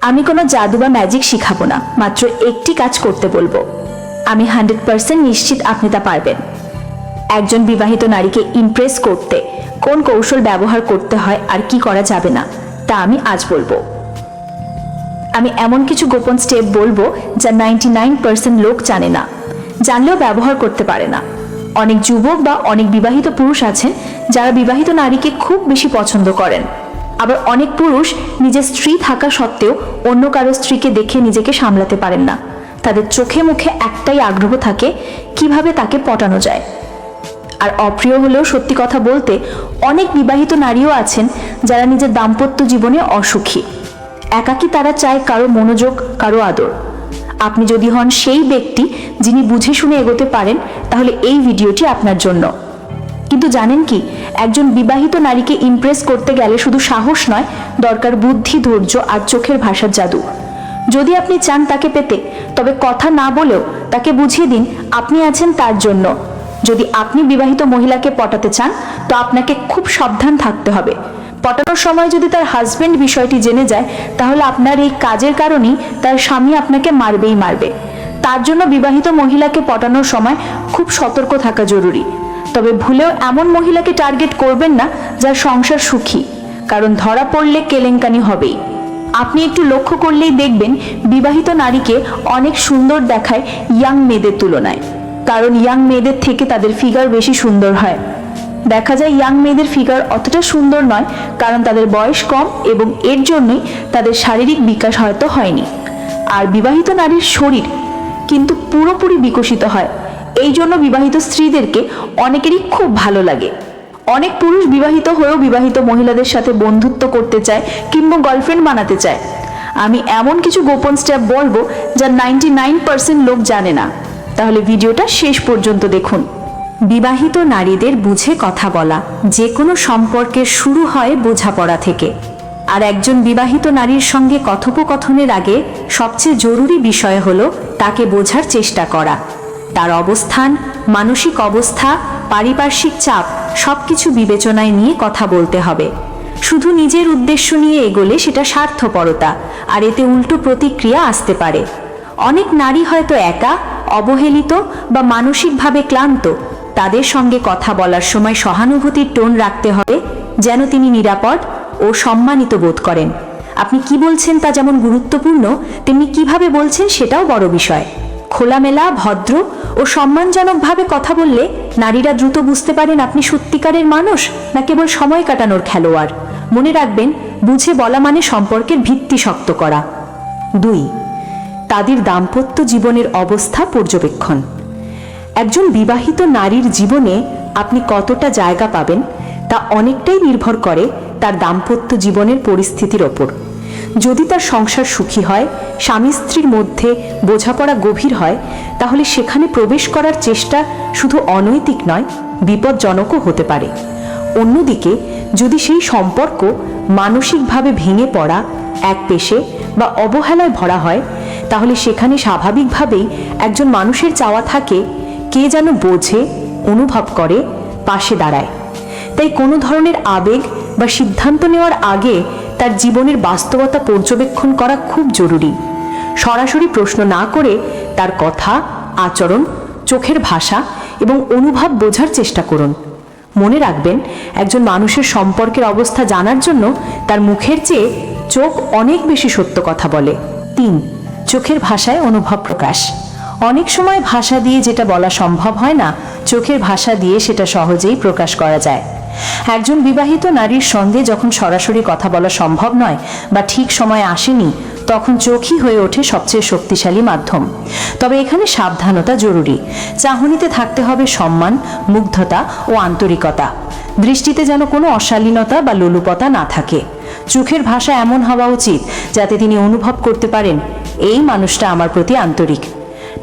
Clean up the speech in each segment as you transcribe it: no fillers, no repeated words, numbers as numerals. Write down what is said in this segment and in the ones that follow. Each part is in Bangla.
আমি কোনো জাদু বা ম্যাজিক শিখাবো না, মাত্র একটি কাজ করতে বলবো। আমি 100% নিশ্চিত আপনি তা পারবেন। একজন বিবাহিত নারীকে ইমপ্রেস করতে কোন কৌশল ব্যবহার করতে হয় আর কি করা যাবে না তা আমি আজ বলবো। আমি এমন কিছু গোপন স্টেপ বলবো যা 99% লোক জানে না, জানলেও ব্যবহার করতে পারে না। অনেক যুবক বা অনেক বিবাহিত পুরুষ আছেন যারা বিবাহিত নারীকে খুব বেশি পছন্দ করেন। আবার অনেক পুরুষ নিজের স্ত্রী থাকা সত্ত্বেও অন্য কারো স্ত্রীকে দেখে নিজেকে সামলাতে পারেন না। তাদের চোখে মুখে একটাই আগ্রহ থাকে, কিভাবে তাকে পটানো যায়। আর অপ্রিয় হলেও সত্যি কথা বলতে, অনেক বিবাহিত নারীও আছেন যারা নিজের দাম্পত্য জীবনে অসুখী। একাকী তারা চায় কারো মনোযোগ, কারো আদর। আপনি যদি হন সেই ব্যক্তি যিনি বুঝে শুনে এগোতে পারেন, তাহলে এই ভিডিওটি আপনার জন্য। কিন্তু জানেন কি, একজন বিবাহিত নারীকে ইমপ্রেস করতে গেলে শুধু সাহস নয়, দরকার বুদ্ধি, ধৈর্য আর চোখের ভাষার জাদু। যদি আপনি চান তাকে পেতে, তবে কথা না বলেও তাকে বুঝিয়ে দিন আপনি আছেন তার জন্য। যদি আপনি বিবাহিত মহিলাকে পটাতে চান, তো আপনাকে খুব সাবধান থাকতে হবে। পটানোর সময় যদি তার হাজবেন্ড বিষয়টি জেনে যায়, তাহলে আপনার এই কাজের কারণেই তার স্বামী আপনাকে মারবেই মারবে। তার জন্য বিবাহিত মহিলাকে পটানোর সময় খুব সতর্ক থাকা জরুরি। তবে ভুলেও এমন মহিলাকে টার্গেট করবেন না যার সংসার সুখী, কারণ ধরা পড়লে কেলেঙ্কারি হবেই। আপনি একটু লক্ষ্য করলেই দেখবেন বিবাহিত নারীকে অনেক সুন্দর দেখায় ইয়াং মেয়েদের তুলনায়, কারণ ইয়াং মেয়েদের থেকে তাদের ফিগার বেশি সুন্দর হয়। দেখা যায় ইয়াং মেয়েদের ফিগার অতটা সুন্দর নয়, কারণ তাদের বয়স কম এবং এর জন্যই তাদের শারীরিক বিকাশ হয়তো হয়নি। আর বিবাহিত নারীর শরীর কিন্তু পুরোপুরি বিকশিত হয়, এই জন্য বিবাহিত স্ত্রীদেরকে অনেকেরই খুব ভালো লাগে। অনেক পুরুষ বিবাহিত হয়েও বিবাহিত মহিলাদের সাথে বন্ধুত্ব করতে চায় কিংবা গার্লফ্রেন্ড বানাতে চায়। আমি এমন কিছু গোপন স্টেপ বলবো যা 99% লোক জানে না, তাহলে ভিডিওটা শেষ পর্যন্ত দেখুন। বিবাহিত নারীদের বুঝে কথা বলা। যে কোনো সম্পর্কের শুরু হয় বোঝাপড়া থেকে। আর একজন বিবাহিত নারীর সঙ্গে কথোপকথনের আগে সবচেয়ে জরুরি বিষয় হলো তাকে বোঝার চেষ্টা করা। তার অবস্থান, মানসিক অবস্থা, পারিপার্শ্বিক চাপ সবকিছু বিবেচনায় নিয়ে কথা বলতে হবে। শুধু নিজের উদ্দেশ্য নিয়ে এগোলে সেটা স্বার্থপরতা, আর এতে উল্টো প্রতিক্রিয়া আসতে পারে। অনেক নারী হয়তো একা, অবহেলিত বা মানসিকভাবে ক্লান্ত। তাদের সঙ্গে কথা বলার সময় সহানুভূতির টোন রাখতে হবে, যেন তিনি নিরাপদ ও সম্মানিত বোধ করেন। আপনি কি বলছেন তা যেমন গুরুত্বপূর্ণ, তেমনি কিভাবে বলছেন সেটাও বড় বিষয়। খোলামেলা, ভদ্র ও সম্মানজনকভাবে কথা বললে নারীরা দ্রুত বুঝতে পারেন আপনি সত্যিকারের মানুষ না কেবল সময় কাটানোর খেলোয়াড়। মনে রাখবেন, বুঝে বলা মানে সম্পর্কের ভিত্তি শক্ত করা। 2. তাদের দাম্পত্য জীবনের অবস্থা পর্যবেক্ষণ। একজন বিবাহিত নারীর জীবনে আপনি কতটা জায়গা পাবেন তা অনেকটাই নির্ভর করে তার দাম্পত্য জীবনের পরিস্থিতির ওপর। যদি তার সংসার সুখী হয়, স্বামী স্ত্রীর মধ্যে বোঝাপড়া গভীর হয়, তাহলে সেখানে প্রবেশ করার চেষ্টা শুধু অনৈতিক নয়, বিপজ্জনকও হতে পারে। অন্যদিকে যদি সেই সম্পর্ক মানসিকভাবে ভেঙে পড়া, একপেশে বা অবহেলায় ভরা হয়, তাহলে সেখানে স্বাভাবিকভাবেই একজন মানুষের চাওয়া থাকে কে যেন বোঝে, অনুভব করে, পাশে দাঁড়ায়। তাই কোনো ধরনের আবেগ বা সিদ্ধান্ত নেওয়ার আগে তার জীবনের বাস্তবতা পর্যবেক্ষণ করা খুব জরুরি। সরাসরি প্রশ্ন না করে তার কথা, আচরণ, চোখের ভাষা এবং অনুভব বোঝার চেষ্টা করুন। মনে রাখবেন, একজন মানুষের সম্পর্কের অবস্থা জানার জন্য তার মুখের চেয়ে চোখ অনেক বেশি সত্য কথা বলে। 3. চোখের ভাষায় অনুভব প্রকাশ। অনেক সময় ভাষা দিয়ে যেটা বলা সম্ভব হয় না, চোখের ভাষা দিয়ে সেটা সহজেই প্রকাশ করা যায়। একজন বিবাহিত নারীর সঙ্গে যখন সরাসরি কথা বলা সম্ভব নয় বা ঠিক সময় আসেনি, তখন চোখই হয়ে ওঠে সবচেয়ে শক্তিশালী মাধ্যম। তবে এখানে সাবধানতা জরুরি। চাহনিতে থাকতে হবে সম্মান, মুগ্ধতা ও আন্তরিকতা। দৃষ্টিতে যেন কোনো অশালীনতা বা লোলুপতা না থাকে। চোখের ভাষা এমন হওয়া উচিত যাতে তিনি অনুভব করতে পারেন এই মানুষটা আমার প্রতি আন্তরিক।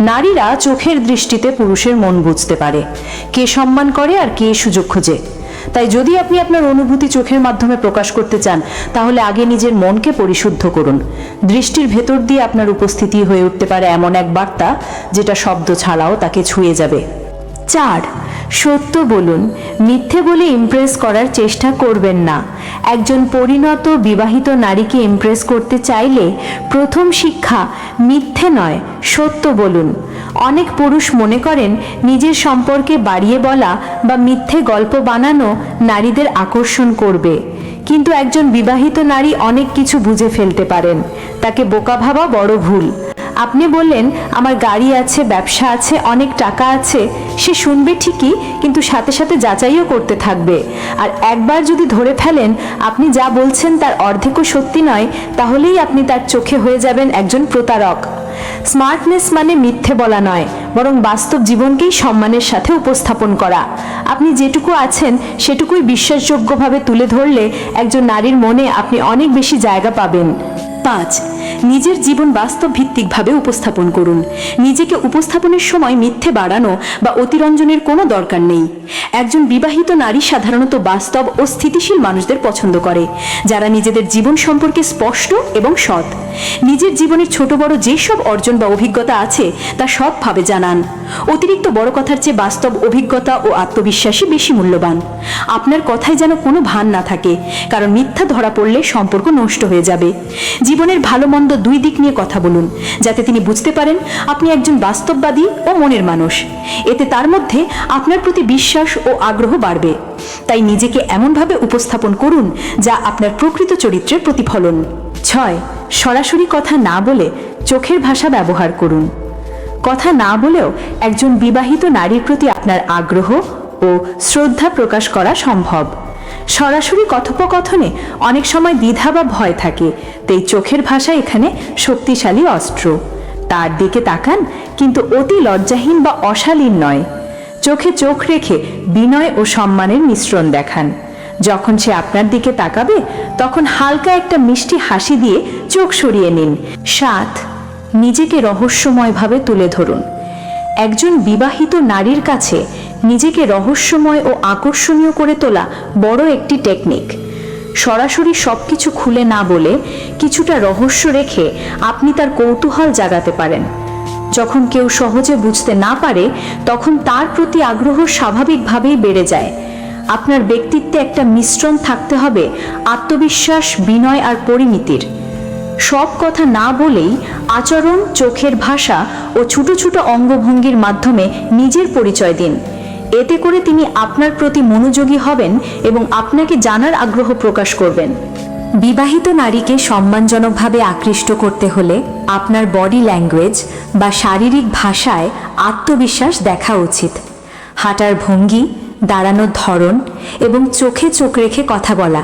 নারীরা চোখের দৃষ্টিতে পুরুষের মন বুঝতে পারে, কে সম্মান করে আর কে সুযোগ খোঁজে। তাই যদি আপনি আপনার অনুভূতি চোখের মাধ্যমে প্রকাশ করতে চান, তাহলে আগে নিজের মনকে পরিশুদ্ধ করুন। দৃষ্টির ভেতর দিয়ে আপনার উপস্থিতি হয়ে উঠতে পারে এমন এক বার্তা যেটা শব্দ ছাড়াও তাকে ছুঁয়ে যাবে। 4. সত্য বলুন, মিথ্যে বলে ইমপ্রেস করার চেষ্টা করবেন না। একজন পরিণত বিবাহিত নারীকে ইমপ্রেস করতে চাইলে প্রথম শিক্ষা মিথ্যে নয়, সত্য বলুন। অনেক পুরুষ মনে করেন নিজের সম্পর্কে বাড়িয়ে বলা বা মিথ্যে গল্প বানানো নারীদের আকর্ষণ করবে, কিন্তু একজন বিবাহিত নারী অনেক কিছু বুঝে ফেলতে পারেন। তাকে বোকা ভাবা বড় ভুল। আপনি বললেন আমার গাড়ি আছে, ব্যবসা আছে, অনেক টাকা আছে, সে শুনবে ঠিকই, কিন্তু সাথে সাথে যাচাইও করতে থাকবে। আর একবার যদি ধরে ফেলেন আপনি যা বলছেন তার অর্ধেকও সত্যি নয়, তাহলেই আপনি তার চোখে হয়ে যাবেন একজন প্রতারক। স্মার্টনেস মানে মিথ্যে বলা নয়, বরং বাস্তব জীবনকেই সম্মানের সাথে উপস্থাপন করা। আপনি যেটুকু আছেন সেটুকুই বিশ্বাসযোগ্যভাবে তুলে ধরলে একজন নারীর মনে আপনি অনেক বেশি জায়গা পাবেন। 5. নিজের জীবন বাস্তব ভিত্তিকভাবে উপস্থাপন করুন। নিজেকে উপস্থাপনের সময় মিথ্যে বাড়ানো বা অতিরঞ্জনের কোনো দরকার নেই। একজন বিবাহিত নারী সাধারণত বাস্তব ও স্থিতিশীল মানুষদের পছন্দ করে, যারা নিজেদের জীবন সম্পর্কে স্পষ্ট এবং সৎ। নিজের জীবনের ছোট বড় যেসব অর্জন বা অভিজ্ঞতা আছে তা সৎভাবে জানান। অতিরিক্ত বড় কথার চেয়ে বাস্তব অভিজ্ঞতা ও আত্মবিশ্বাসী বেশি মূল্যবান। আপনার কথায় যেন কোনো ভান না থাকে, কারণ মিথ্যা ধরা পড়লে সম্পর্ক নষ্ট হয়ে যাবে। জীবনের ভালো মন্দ দুই দিক নিয়ে কথা বলুন, যাতে তিনি বুঝতে পারেন আপনি একজন বাস্তববাদী ও মনের মানুষ। এতে তার মধ্যে আপনার প্রতি বিশ্বাস ও আগ্রহ বাড়বে। তাই নিজেকে এমনভাবে উপস্থাপন করুন যা আপনার প্রকৃত চরিত্রের প্রতিফলন। 6. সরাসরি কথা না বলে চোখের ভাষা ব্যবহার করুন। কথা না বলেও একজন বিবাহিত নারীর প্রতি আপনার আগ্রহ ও শ্রদ্ধা প্রকাশ করা সম্ভব। সরাসরি কথোপকথনে অনেক সময় দ্বিধা বা ভয় থাকে, তাই চোখের ভাষা এখানে শক্তিশালী অস্ত্র। তার দিকে তাকান, কিন্তু অতি লজ্জাহীন বা অশালীন নয়। চোখে চোখ রেখে বিনয় ও সম্মানের মিশ্রণ দেখান। যখন সে আপনার দিকে তাকাবে তখন হালকা একটা মিষ্টি হাসি দিয়ে চোখ সরিয়ে নিন। 7. নিজেকে রহস্যময়ভাবে তুলে ধরুন। একজন বিবাহিত নারীর কাছে নিজেকে রহস্যময় ও আকর্ষণীয় করে তোলা বড় একটি টেকনিক। সরাসরি সবকিছু খুলে না বলে কিছুটা রহস্য রেখে আপনি তার কৌতূহল জাগাতে পারেন। যখন কেউ সহজে বুঝতে না পারে তখন তার প্রতি আগ্রহ স্বাভাবিকভাবেই বেড়ে যায়। আপনার ব্যক্তিত্বে একটা মিশ্রণ থাকতে হবে আত্মবিশ্বাস, বিনয় আর পরিমিতির। সব কথা না বলেই আচরণ, চোখের ভাষা ও ছোট ছোট অঙ্গভঙ্গির মাধ্যমে নিজের পরিচয় দিন। এতে করে তিনি আপনার প্রতি মনোযোগী হবেন এবং আপনাকে জানার আগ্রহ প্রকাশ করবেন। বিবাহিত নারীকে সম্মানজনকভাবে আকৃষ্ট করতে হলে আপনার বডি ল্যাঙ্গুয়েজ বা শারীরিক ভাষায় আত্মবিশ্বাস দেখা উচিত। হাঁটার ভঙ্গি, দাঁড়ানোর ধরন এবং চোখে চোখ রেখে কথা বলা,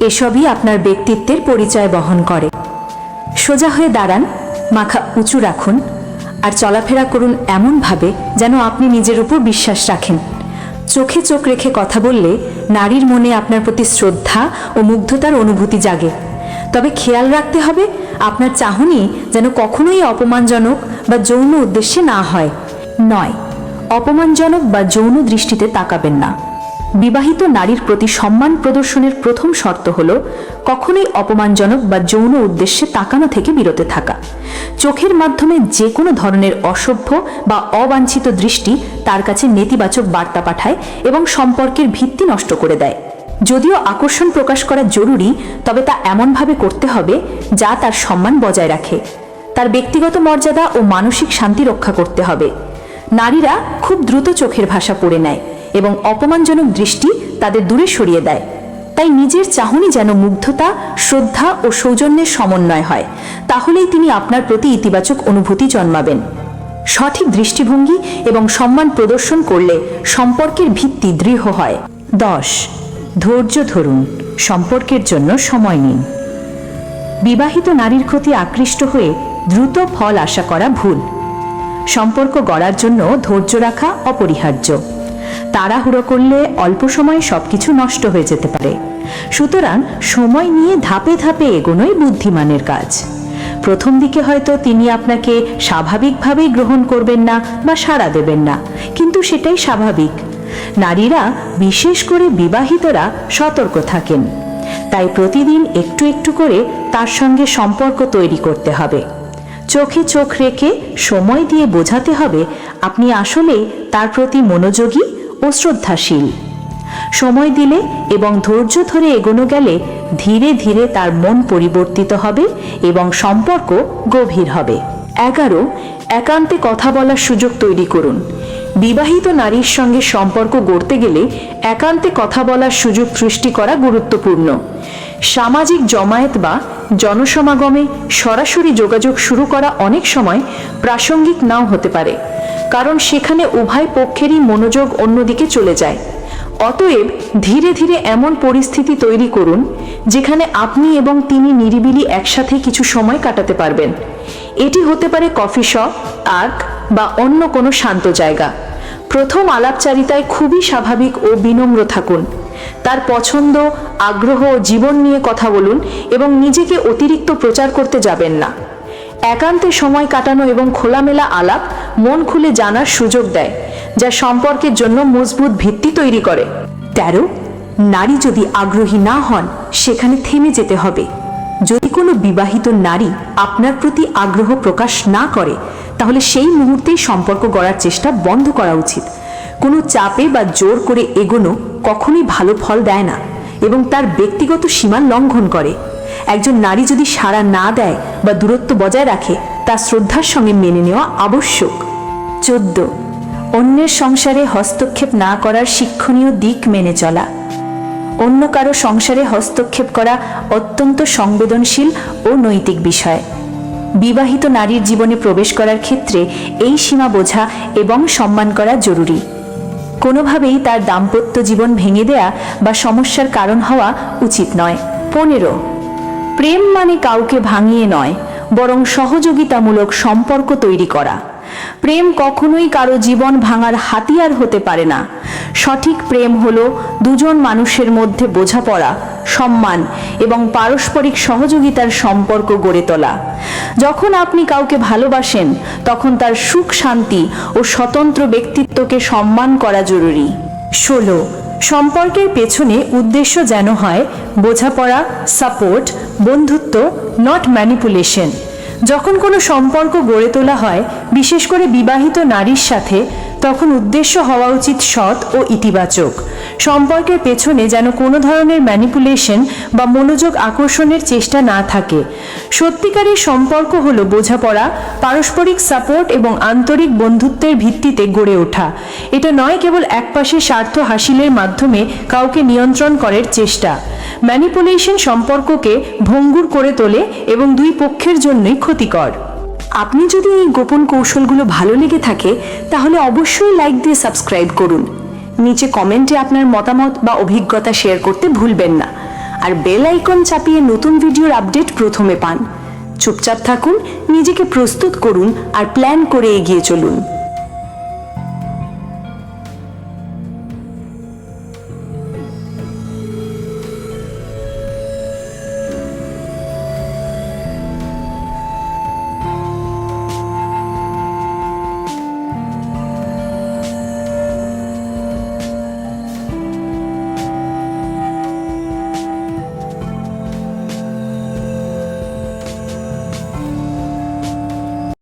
এসবই আপনার ব্যক্তিত্বের পরিচয় বহন করে। সোজা হয়ে দাঁড়ান, মাথা উঁচু রাখুন আর চলাফেরা করুন এমনভাবে যেন আপনি নিজের উপর বিশ্বাস রাখেন। চোখে চোখ রেখে কথা বললে নারীর মনে আপনার প্রতি শ্রদ্ধা ও মুগ্ধতার অনুভূতি জাগে। তবে খেয়াল রাখতে হবে আপনার চাহনি যেন কখনোই অপমানজনক বা যৌন উদ্দেশ্যে না হয়। 9. অপমানজনক বা যৌন দৃষ্টিতে তাকাবেন না। বিবাহিত নারীর প্রতি সম্মান প্রদর্শনের প্রথম শর্ত হল কখনোই অপমানজনক বা যৌন উদ্দেশ্যে তাকানো থেকে বিরত থাকা। চোখের মাধ্যমে যে কোনো ধরনের অসভ্য বা অবাঞ্ছিত দৃষ্টি তার কাছে নেতিবাচক বার্তা পাঠায় এবং সম্পর্কের ভিত্তি নষ্ট করে দেয়। যদিও আকর্ষণ প্রকাশ করা জরুরি, তবে তা এমনভাবে করতে হবে যা তার সম্মান বজায় রাখে। তার ব্যক্তিগত মর্যাদা ও মানসিক শান্তি রক্ষা করতে হবে। নারীরা খুব দ্রুত চোখের ভাষা পড়ে নেয় এবং অপমানজনক দৃষ্টি তাদের দূরে সরিয়ে দেয়। তাই নিজের চাহনি যেন মুগ্ধতা, শ্রদ্ধা ও সৌজন্যের সমন্বয় হয়, তাহলেই তিনি আপনার প্রতি ইতিবাচক অনুভূতি জন্মাবেন। সঠিক দৃষ্টিভঙ্গি এবং সম্মান প্রদর্শন করলে সম্পর্কের ভিত্তি দৃঢ় হয়। 10. ধৈর্য ধরুন, সম্পর্কের জন্য সময় নিন। বিবাহিত নারীর প্রতি আকৃষ্ট হয়ে দ্রুত ফল আশা করা ভুল। সম্পর্ক গড়ার জন্য ধৈর্য রাখা অপরিহার্য। তাড়াহুড়ো করলে অল্প সময়ে সবকিছু নষ্ট হয়ে যেতে পারে। সুতরাং সময় নিয়ে ধাপে ধাপে এগোনোই বুদ্ধিমানের কাজ। প্রথম দিকে হয়তো তিনি আপনাকে স্বাভাবিকভাবেই গ্রহণ করবেন না বা সাড়া দেবেন না, কিন্তু সেটাই স্বাভাবিক। নারীরা, বিশেষ করে বিবাহিতরা, সতর্ক থাকেন। তাই প্রতিদিন একটু একটু করে তার সঙ্গে সম্পর্ক তৈরি করতে হবে। চোখে চোখ রেখে সময় দিয়ে বোঝাতে হবে আপনি আসলেই তার প্রতি মনোযোগী ও শ্রদ্ধাশীল। সময় দিলে এবং ধৈর্য ধরে এগোনো গেলে ধীরে ধীরে তার মন পরিবর্তিত হবে এবং সম্পর্ক গভীর হবে। 11, একান্তে কথা বলার সুযোগ তৈরি করুন। বিবাহিত নারীর সঙ্গে সম্পর্ক গড়তে গেলে একান্তে কথা বলার সুযোগ সৃষ্টি করা গুরুত্বপূর্ণ। সামাজিক জমায়েত বা জনসমাগমে সরাসরি যোগাযোগ শুরু করা অনেক সময় প্রাসঙ্গিক নাও হতে পারে, কারণ সেখানে উভয় পক্ষেরই মনোযোগ অন্যদিকে চলে যায়। অতএব ধীরে ধীরে এমন পরিস্থিতি তৈরি করুন যেখানে আপনি এবং তিনি নিরিবিলি একসাথে কিছু সময় কাটাতে পারবেন। এটি হতে পারে কফি শপ, পার্ক বা অন্য কোনো শান্ত জায়গা। প্রথম আলাপচারিতায় খুবই স্বাভাবিক ও বিনম্র থাকুন। তার পছন্দ, আগ্রহ ও জীবন নিয়ে কথা বলুন এবং নিজেকে অতিরিক্ত প্রচার করতে যাবেন না। একান্তে সময় কাটানো এবং খোলামেলা আলাপ মন খুলে জানার সুযোগ দেয়, যা সম্পর্কের জন্য মজবুত ভিত্তি তৈরি করে। 13, নারী যদি আগ্রহী না হন সেখানে থেমে যেতে হবে। যদি কোনো বিবাহিত নারী আপনার প্রতি আগ্রহ প্রকাশ না করে তাহলে সেই মুহূর্তেই সম্পর্ক গড়ার চেষ্টা বন্ধ করা উচিত। কোনো চাপে বা জোর করে এগোনো কখনোই ভালো ফল দেয় না এবং তার ব্যক্তিগত সীমা লঙ্ঘন করে। একজন নারী যদি সাড়া না দেয় বা দূরত্ব বজায় রাখে তা শ্রদ্ধার সঙ্গে মেনে নেওয়া আবশ্যক। 14, অন্যের সংসারে হস্তক্ষেপ না করার শিক্ষণীয় দিক মেনে চলা। অন্য কারো সংসারে হস্তক্ষেপ করা অত্যন্ত সংবেদনশীল ও নৈতিক বিষয়। বিবাহিত নারীর জীবনে প্রবেশ করার ক্ষেত্রে এই সীমা বোঝা এবং সম্মান করা জরুরি। কোনোভাবেই তার দাম্পত্য জীবন ভেঙে দেয়া বা সমস্যার কারণ হওয়া উচিত নয়। 15, প্রেম মানে কাউকে ভাঙিয়ে নয়, বরং সহযোগিতামূলক সম্পর্ক তৈরি করা। প্রেম কখনোই কারো জীবন ভাঙার হাতিয়ার হতে পারে না। সঠিক প্রেম হলো দুজন মানুষের মধ্যে বোঝাপড়া, সম্মান এবং পারস্পরিক সহযোগিতার সম্পর্ক গড়ে তোলা। যখন আপনি কাউকে ভালোবাসেন তখন তার সুখ, শান্তি ও স্বতন্ত্র ব্যক্তিত্বকে সম্মান করা জরুরি। 16, সম্পর্কের পেছনে উদ্দেশ্য যেন হয় বোঝাপড়া, সাপোর্ট, বন্ধুত্ব, নট ম্যানিপুলেশন। যখন কোনো সম্পর্ক গড়ে তোলা হয়, বিশেষ করে বিবাহিত নারীর সাথে, তখন উদ্দেশ্য হওয়া উচিত সৎ ও ইতিবাচক। সম্পর্কের পেছনে যেন কোনো ধরনের ম্যানিপুলেশন বা মনোযোগ আকর্ষণের চেষ্টা না থাকে। সত্যিকারের সম্পর্ক হলো বোঝাপড়া, পারস্পরিক সাপোর্ট এবং আন্তরিক বন্ধুত্বের ভিত্তিতে গড়ে ওঠা। এটা নয় কেবল একপাশে স্বার্থ হাসিলের মাধ্যমে কাউকে নিয়ন্ত্রণ করার চেষ্টা। ম্যানিপুলেশন সম্পর্ককে ভঙ্গুর করে তোলে এবং দুই পক্ষের জন্যই ক্ষতিকর। আপনি যদি এই গোপন কৌশলগুলো ভালো লেগে থাকে তাহলে অবশ্যই লাইক দিয়ে সাবস্ক্রাইব করুন। নিচে কমেন্টে আপনার মতামত বা অভিজ্ঞতা শেয়ার করতে ভুলবেন না। আর বেল আইকন চাপিয়ে নতুন ভিডিওর আপডেট প্রথমে পান। চুপচাপ থাকুন, নিজেকে প্রস্তুত করুন আর প্ল্যান করে এগিয়ে চলুন।